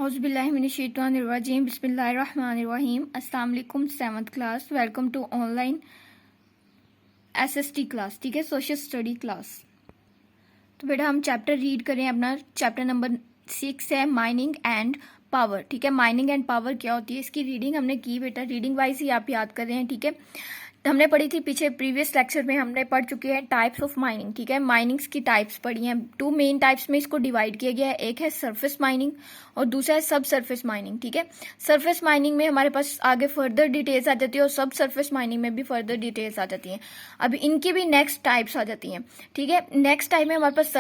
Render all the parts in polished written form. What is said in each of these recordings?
औज़ुबिल्लाहिमिनश्शैतानिर्रजीम बिस्मिल्लाहिर्रहमानिर्रहीम। अस्सलाम वालेकुम 7th class. Welcome to online SST class, ठीक है, सोशल स्टडी क्लास। तो बेटा हम चैप्टर रीड करें। अपना चैप्टर नंबर 6 है माइनिंग एंड पावर, ठीक है। माइनिंग एंड पावर क्या होती है, इसकी रीडिंग हमने की बेटा, रीडिंग वाइज ही आप याद कर रहे हैं, ठीक है। हमने पढ़ी थी पीछे प्रीवियस लेक्चर में, हमने पढ़ चुके हैं टाइप्स ऑफ माइनिंग, ठीक है। माइनिंग्स की टाइप्स पढ़ी हैं, 2 मेन टाइप्स में इसको डिवाइड किया गया है। एक है सरफेस माइनिंग और दूसरा है सब सरफेस माइनिंग, ठीक है। सरफेस माइनिंग में हमारे पास आगे फर्दर डिटेल्स आ जाती है और सब सरफेस माइनिंग में भी फर्दर डिटेल्स आ जाती हैं। अब इनकी भी नेक्स्ट टाइप्स आ जाती हैं, ठीक है। नेक्स्ट टाइप में हमारे पास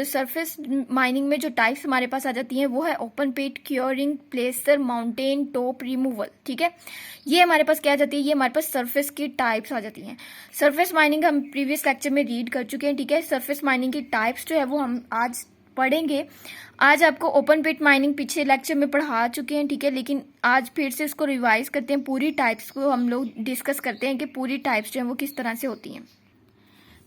सरफेस माइनिंग में जो टाइप्स हमारे पास आ जाती हैं वो है ओपन पिट, क्योरिंग, प्लेसर, माउंटेन टॉप, रिमूवल, ठीक है। ये हमारे पास क्या आ जाती है, ये हमारे पास सरफेस की टाइप्स आ जाती हैं। सरफेस माइनिंग हम प्रीवियस लेक्चर में रीड कर चुके हैं, ठीक है। सरफेस माइनिंग की टाइप्स जो है वो हम आज पढ़ेंगे। आज आपको ओपन पिट माइनिंग पिछले लेक्चर में पढ़ा चुके हैं, ठीक है, लेकिन आज फिर से इसको रिवाइज करते हैं। पूरी टाइप्स को हम लोग डिस्कस करते हैं कि पूरी टाइप्स जो है वो किस तरह से होती हैं।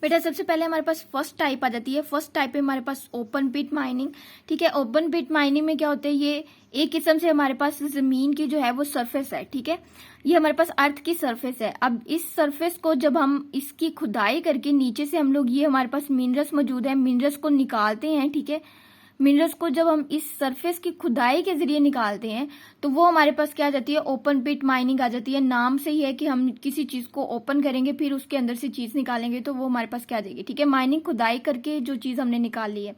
बेटा सबसे पहले हमारे पास फर्स्ट टाइप आ जाती है। फर्स्ट टाइप में हमारे पास ओपन पिट माइनिंग, ठीक है। ओपन पिट माइनिंग में क्या होता है, ये एक किस्म से हमारे पास जमीन की जो है वो सरफेस है, ठीक है। ये हमारे पास अर्थ की सरफेस है। अब इस सरफेस को जब हम इसकी खुदाई करके नीचे से हम लोग, ये हमारे पास मिनरल्स मौजूद है, मिनरल्स को निकालते हैं, ठीक है। मिनरल्स को जब हम इस सरफेस की खुदाई के जरिए निकालते हैं तो वो हमारे पास क्या आ जाती है, ओपन पिट माइनिंग आ जाती है। नाम से ही है कि हम किसी चीज को ओपन करेंगे फिर उसके अंदर से चीज निकालेंगे तो वो हमारे पास क्या आ जाएगी, ठीक है। माइनिंग खुदाई करके जो चीज हमने निकाल ली है,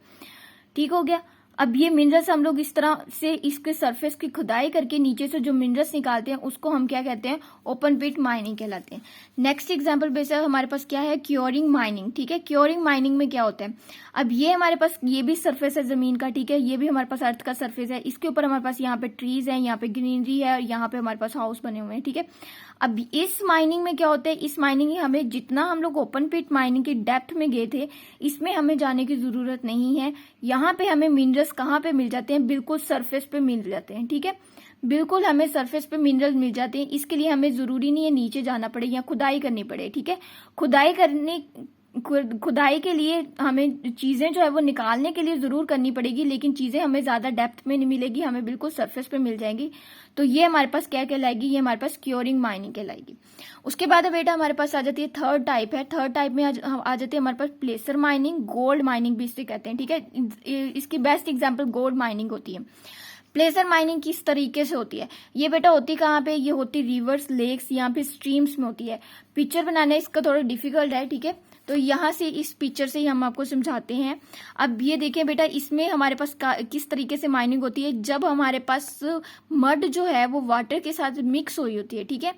ठीक हो गया। अब ये मिनरल्स हम लोग इस तरह से इसके सरफेस की खुदाई करके नीचे से जो मिनरल्स निकालते हैं उसको हम क्या कहते हैं, ओपन पिट माइनिंग कहलाते हैं। नेक्स्ट एग्जांपल बेसिस हमारे पास क्या है, क्योरिंग माइनिंग, ठीक है। क्योरिंग माइनिंग में क्या होता है, अब ये हमारे पास ये भी सरफेस है जमीन का, ठीक है। ये भी हमारे पास अर्थ का सरफेस है। इसके ऊपर हमारे पास यहाँ पे ट्रीज है, यहाँ पे ग्रीनरी है और यहाँ पे हमारे पास हाउस बने हुए हैं, ठीक है। अब इस माइनिंग में क्या होता है, इस माइनिंग में हमें जितना हम लोग ओपन पिट माइनिंग की डेप्थ में गए थे इसमें हमें जाने की जरूरत नहीं है। यहाँ पे हमें मिनरल्स कहाँ पे मिल जाते हैं, बिल्कुल सरफेस पे मिल जाते हैं, ठीक है। बिल्कुल हमें सरफेस पे मिनरल मिल जाते हैं। इसके लिए हमें जरूरी नहीं है नीचे जाना पड़े या खुदाई करनी पड़े, ठीक है। खुदाई के लिए हमें चीजें जो है वो निकालने के लिए जरूर करनी पड़ेगी, लेकिन चीजें हमें ज्यादा डेप्थ में नहीं मिलेगी, हमें बिल्कुल सरफेस पे मिल जाएंगी। तो ये हमारे पास क्या कहलाएगी, ये हमारे पास क्योरिंग माइनिंग कहलाएगी। उसके बाद बेटा हमारे पास आ जाती है थर्ड टाइप है। थर्ड टाइप में आ जाती है हमारे पास प्लेसर माइनिंग, गोल्ड माइनिंग भी इसे कहते हैं, ठीक है। इसकी बेस्ट एग्जाम्पल गोल्ड माइनिंग होती है। प्लेसर माइनिंग किस तरीके से होती है, ये बेटा होती कहाँ पे, ये होती रिवर्स, लेक्स या फिर स्ट्रीम्स में होती है। पिक्चर बनाना इसका थोड़ा डिफिकल्ट है, ठीक है। तो यहाँ से इस पिक्चर से ही हम आपको समझाते हैं। अब ये देखें बेटा, इसमें हमारे पास किस तरीके से माइनिंग होती है, जब हमारे पास मड जो है वो वाटर के साथ मिक्स हुई होती है, ठीक है।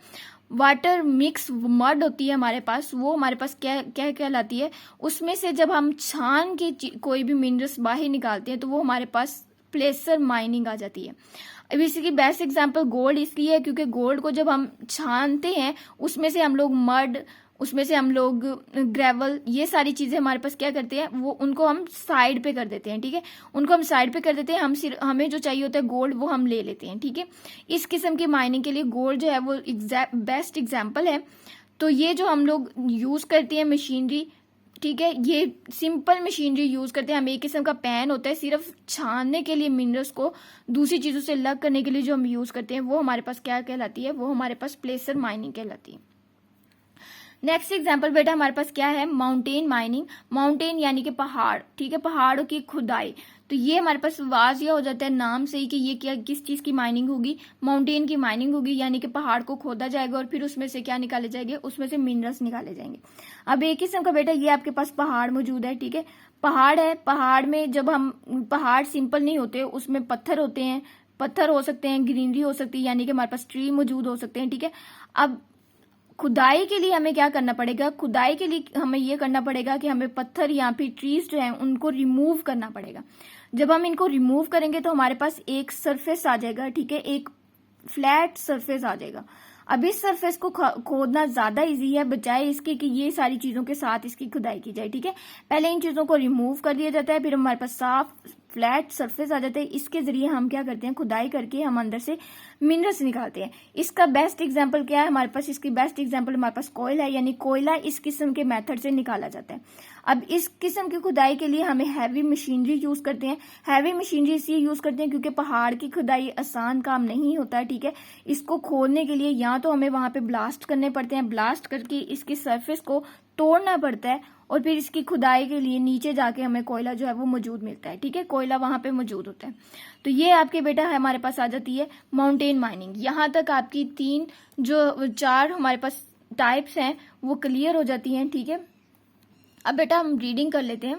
वाटर मिक्स मड होती है हमारे पास, वो हमारे पास क्या क्या कहलाती है, उसमें से जब हम छान के कोई भी मिनरल्स बाहर निकालते हैं तो वो हमारे पास प्लेसर माइनिंग आ जाती है। अब इसकी बेस्ट एग्जांपल गोल्ड इसलिए है क्योंकि गोल्ड को जब हम छानते हैं उसमें से हम लोग मड, उसमें से हम लोग ग्रेवल, ये सारी चीजें हमारे पास क्या करते हैं, वो उनको हम साइड पे कर देते हैं, ठीक है। उनको हम साइड पे कर देते हैं, हमें जो चाहिए होता है गोल्ड वो हम ले लेते हैं, ठीक है। इस किस्म की माइनिंग के लिए गोल्ड जो है वो बेस्ट एग्जाम्पल है। तो ये जो हम लोग यूज करते हैं मशीनरी, ठीक है, ये सिंपल मशीनरी यूज करते हैं। हम एक किस्म का पैन होता है सिर्फ छानने के लिए, मिनरल्स को दूसरी चीजों से अलग करने के लिए जो हम यूज करते हैं वो हमारे पास क्या कहलाती है, वो हमारे पास प्लेसर माइनिंग कहलाती है। नेक्स्ट एग्जाम्पल बेटा हमारे पास क्या है, माउंटेन माइनिंग। माउंटेन यानी कि पहाड़, ठीक है, पहाड़ों की खुदाई। तो ये हमारे पास वाजिया हो जाता है नाम से ही कि ये क्या किस चीज की माइनिंग होगी, माउंटेन की माइनिंग होगी। यानी कि पहाड़ को खोदा जाएगा और फिर उसमें से क्या निकाले जाएंगे, उसमें से मिनरल्स निकाले जाएंगे। अब एक किस्म का बेटा ये आपके पास पहाड़ मौजूद है, ठीक है। पहाड़ है, पहाड़ में जब हम, पहाड़ सिंपल नहीं होते, उसमें पत्थर होते हैं, पत्थर हो सकते हैं, ग्रीनरी हो सकती है, यानी कि हमारे पास ट्री मौजूद हो सकते हैं, ठीक है। अब खुदाई के लिए हमें क्या करना पड़ेगा, खुदाई के लिए हमें ये करना पड़ेगा कि हमें पत्थर या फिर ट्रीज जो हैं उनको रिमूव करना पड़ेगा। जब हम इनको रिमूव करेंगे तो हमारे पास एक सरफेस आ जाएगा, ठीक है, एक फ्लैट सरफेस आ जाएगा। अब इस सरफेस को खोदना ज्यादा इजी है बजाय इसके कि ये सारी चीजों के साथ इसकी खुदाई की जाए, ठीक है। पहले इन चीजों को रिमूव कर दिया जाता है, फिर हमारे पास साफ फ्लैट सरफेस आ जाता है, इसके जरिए हम क्या करते हैं, खुदाई करके हम अंदर से मिनरल्स निकालते हैं। इसका बेस्ट एग्जांपल क्या है हमारे पास, इसकी बेस्ट एग्जांपल हमारे पास कोयला है, यानी कोयला इस किस्म के मेथड से निकाला जाता है। अब इस किस्म की खुदाई के लिए हमें हैवी मशीनरी यूज करते हैं। हैवी मशीनरी इसलिए यूज करते हैं क्योंकि पहाड़ की खुदाई आसान काम नहीं होता है, ठीक है। इसको खोदने के लिए या तो हमें वहां पे ब्लास्ट करने पड़ते हैं, ब्लास्ट करके इसकी सरफेस को तोड़ना पड़ता है, और फिर इसकी खुदाई के लिए नीचे जाके हमें कोयला जो है वो मौजूद मिलता है, ठीक है। कोयला वहां पे मौजूद होता है। तो ये आपके बेटा हमारे पास आ जाती है माउंटेन माइनिंग। यहां तक आपकी 4 हमारे पास टाइप्स हैं वो क्लियर हो जाती हैं, ठीक है। अब बेटा हम रीडिंग कर लेते हैं।